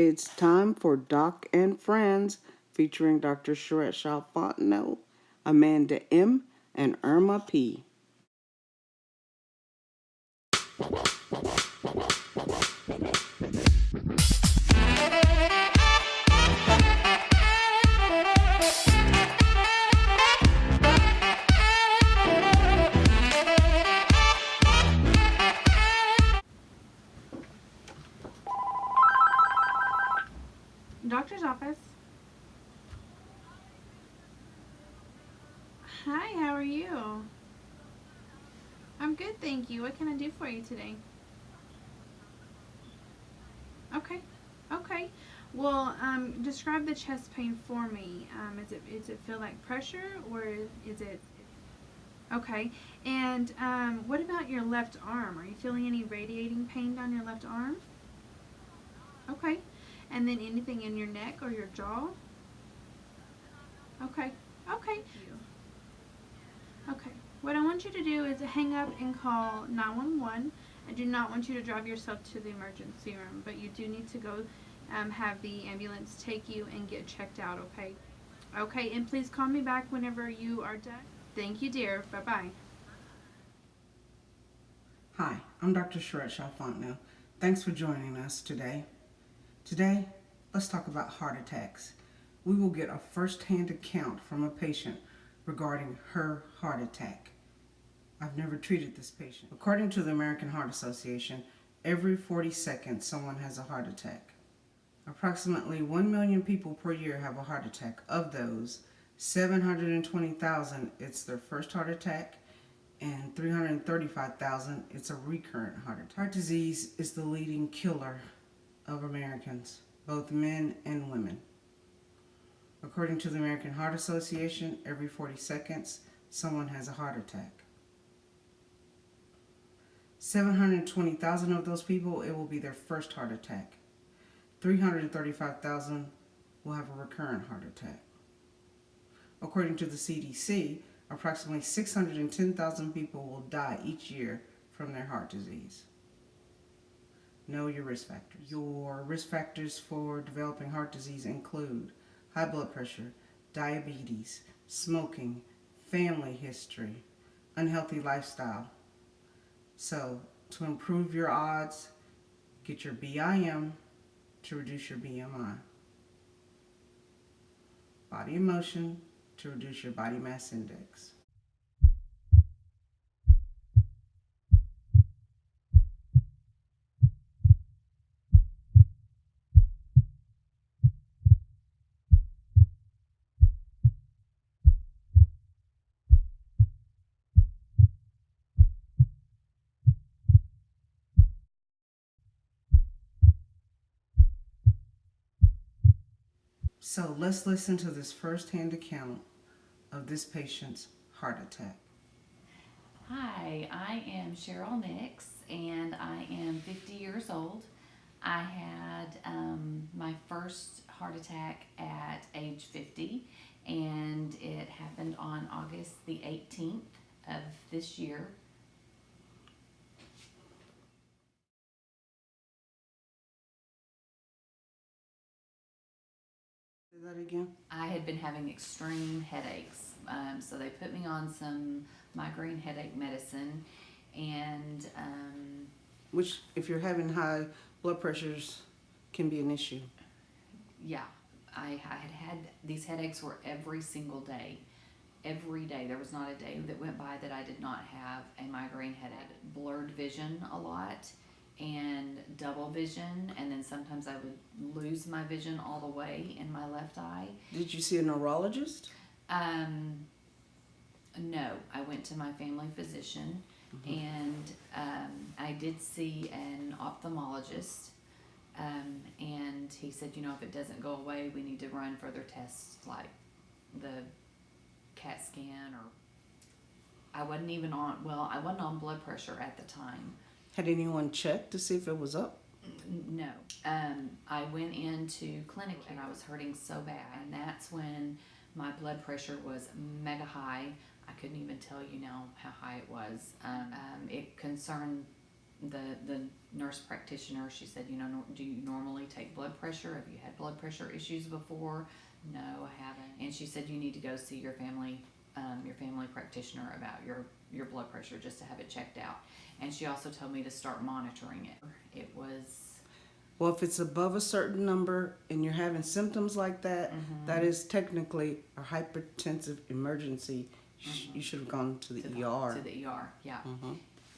It's time for Doc and Friends featuring Dr. Charette Shaw Fontenot, Amanda M., and Irma P. Doctor's office. Hi, how are you? I'm good, thank you. What can I do for you today? Okay. Okay. Well, describe the chest pain for me. Is it feel like pressure or is it okay? And what about your left arm? Are you feeling any radiating pain down your left arm? Okay. And then anything in your neck or your jaw? Okay. Okay. Okay. What I want you to do is hang up and call 911. I do not want you to drive yourself to the emergency room, but you do need to go have the ambulance take you and get checked out, okay? Okay, and please call me back whenever you are done. Thank you, dear. Bye bye. Hi, I'm Dr. Charette Shaw Fontenot. Thanks for joining us today. Today, let's talk about heart attacks. We will get a first-hand account from a patient regarding her heart attack. I've never treated this patient. According to the American Heart Association, every 40 seconds someone has a heart attack. Approximately 1 million people per year have a heart attack. Of those, 720,000 it's their first heart attack, and 335,000 it's a recurrent heart attack. Heart disease is the leading killer of Americans, both men and women. According to the American Heart Association, every 40 seconds someone has a heart attack. 720,000 of those people, it will be their first heart attack. 335,000 will have a recurrent heart attack. According to the CDC, approximately 610,000 people will die each year from their heart disease. Know your risk factors. Your risk factors for developing heart disease include high blood pressure, diabetes, smoking, family history, unhealthy lifestyle. So, to improve your odds, get your BIM to reduce your BMI. Body in motion to reduce your body mass index. So let's listen to this first-hand account of this patient's heart attack. Hi, I am Cheryl Nix and I am 50 years old. I had my first heart attack at age 50 and it happened on August the 18th of this year. Say that again. I had been having extreme headaches, so they put me on some migraine headache medicine and Which, if you're having high blood pressures, can be an issue. yeah, I had these headaches were every single day. Every day. There was not a day that went by that I did not have a migraine headache. Blurred vision a lot and double vision, and then sometimes I would lose my vision all the way in my left eye. Did you see a neurologist? No, I went to my family physician, and I did see an ophthalmologist, and he said, you know, if it doesn't go away, we need to run further tests like the CAT scan, or I wasn't even on, well, I wasn't on blood pressure at the time. Had anyone checked to see if it was up? No. I went into clinic and I was hurting so bad, and that's when my blood pressure was mega high. I couldn't even tell you now how high it was. It concerned the nurse practitioner, she said, do you normally take blood pressure? Have you had blood pressure issues before? No, I haven't. And she said, you need to go see your family practitioner about your blood pressure just to have it checked out. And she also told me to start monitoring it. It was, Well, if it's above a certain number and you're having symptoms like that, that is technically a hypertensive emergency. You should have gone to the ER. To the ER, yeah.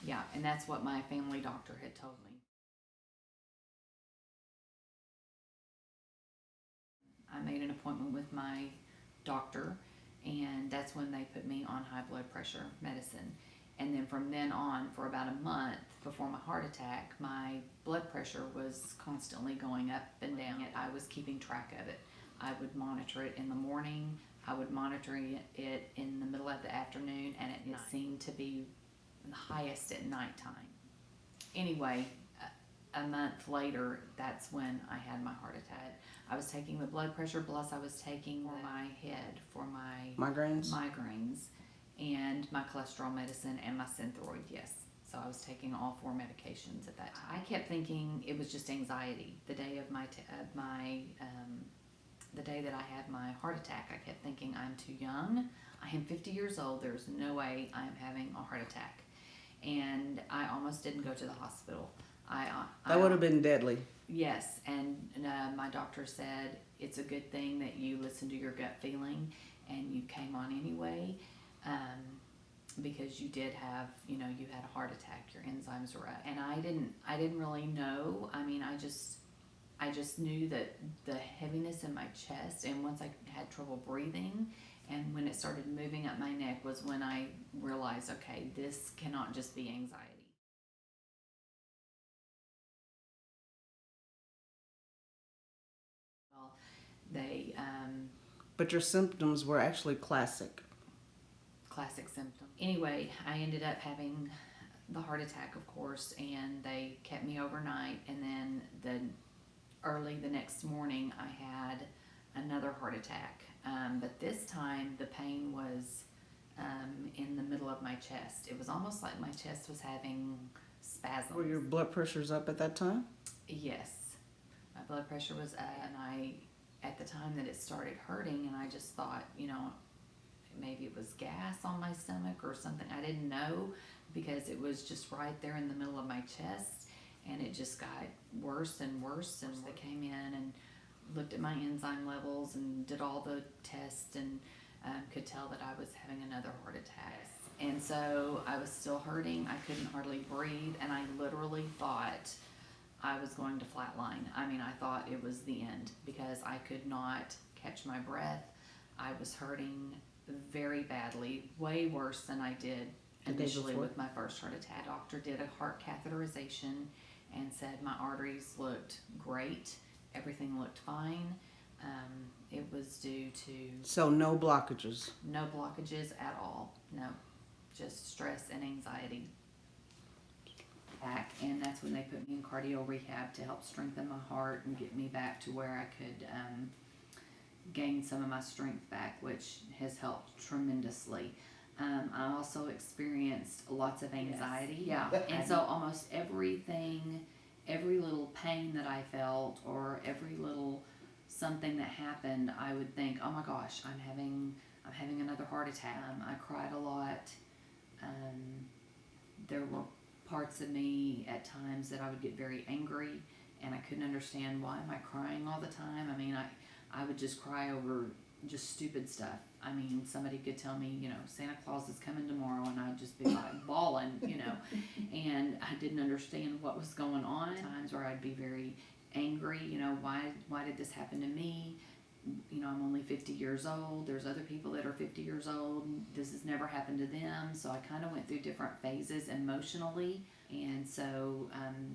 Yeah, and that's what my family doctor had told me. I made an appointment with my doctor, and that's when they put me on high blood pressure medicine. And then from then on, for about a month before my heart attack, my blood pressure was constantly going up and down. I was keeping track of it. I would monitor it in the morning. I would monitor it in the middle of the afternoon, and it seemed to be the highest at nighttime. Anyway, a month later, that's when I had my heart attack. I was taking the blood pressure, plus I was taking for my head, for my Migraines? and my cholesterol medicine and my Synthroid, yes. So I was taking all 4 medications at that time. I kept thinking it was just anxiety. The day of the day that I had my heart attack, I kept thinking, I'm too young. I am 50 years old. There's no way I am having a heart attack. And I almost didn't go to the hospital. That would have been deadly. Yes, and my doctor said it's a good thing that you listened to your gut feeling and you came on anyway, because you did have, you had a heart attack. Your enzymes were up, and I didn't really know. I mean, I just knew that the heaviness in my chest, and once I had trouble breathing, and when it started moving up my neck was when I realized, okay, this cannot just be anxiety. Well, they But your symptoms were actually classic symptom. Anyway, I ended up having the heart attack, of course, and they kept me overnight, and then early the next morning I had another heart attack, but this time the pain was in the middle of my chest. It was almost like my chest was having spasms. Were your blood pressures up at that time? Yes, my blood pressure was up, and at the time that it started hurting, and I just thought, maybe it was gas on my stomach or something. I didn't know, because it was just right there in the middle of my chest, and it just got worse and worse. And they came in and looked at my enzyme levels and did all the tests, and could tell that I was having another heart attack. And so I was still hurting. I couldn't hardly breathe, and I literally thought I was going to flatline. I mean, I thought it was the end, because I could not catch my breath. I was hurting very badly, way worse than I did initially with my first heart attack. The doctor did a heart catheterization and said my arteries looked great. Everything looked fine. It was due to... So no blockages? No blockages at all. No. Just stress and anxiety. And that's when they put me in cardio rehab to help strengthen my heart and get me back to where I could gain some of my strength back, which has helped tremendously. I also experienced lots of anxiety. Yes. Yeah. And so almost everything, every little pain that I felt, or every little something that happened, I would think, oh my gosh, I'm having another heart attack. I cried a lot. There were parts of me at times that I would get very angry, and I couldn't understand, why am I crying all the time? I mean, I would just cry over just stupid stuff. I mean, somebody could tell me, Santa Claus is coming tomorrow, and I'd just be like bawling, and I didn't understand what was going on. Times where I'd be very angry, why did this happen to me? I'm only 50 years old. There's other people that are 50 years old. This has never happened to them. So I kind of went through different phases emotionally. And so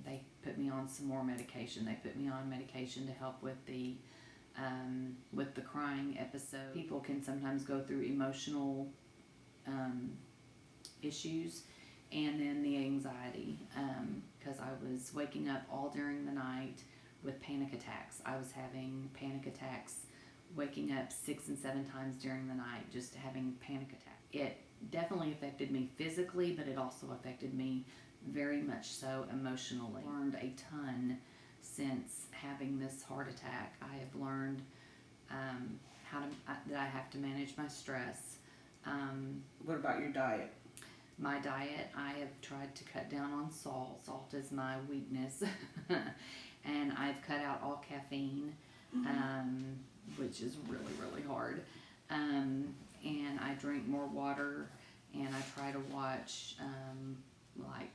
they put me on some more medication. They put me on medication to help with the crying episode. People can sometimes go through emotional issues, and then the anxiety, because I was waking up all during the night with panic attacks. I was having panic attacks, waking up 6 and 7 times during the night, just having panic attacks. It definitely affected me physically, but it also affected me very much so emotionally. Learned a ton since having this heart attack. I have learned that I have to manage my stress. What about your diet? My diet, I have tried to cut down on salt. Salt is my weakness. And I've cut out all caffeine, which is really, really hard. And I drink more water, and I try to watch like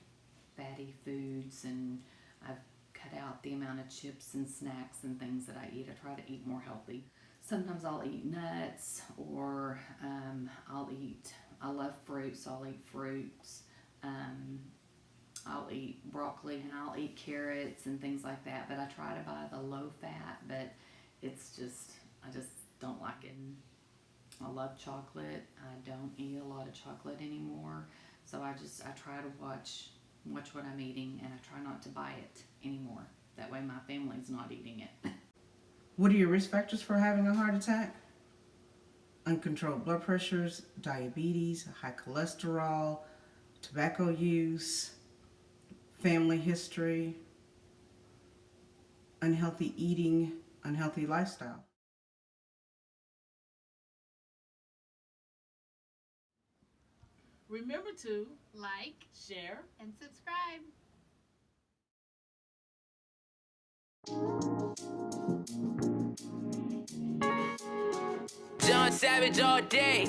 fatty foods, and I've cut out the amount of chips and snacks and things that I eat. I try to eat more healthy. Sometimes I'll eat nuts, or I love fruit, so I'll eat fruits. I'll eat broccoli, and I'll eat carrots and things like that, but I try to buy the low fat, but I just don't like it. I love chocolate. I don't eat a lot of chocolate anymore, so I try to watch what I'm eating, and I try not to buy it anymore. That way my family's not eating it. What are your risk factors for having a heart attack? Uncontrolled blood pressures, diabetes, high cholesterol, tobacco use, family history, unhealthy eating, unhealthy lifestyle. Remember to Like share. and subscribe. John Savage all day.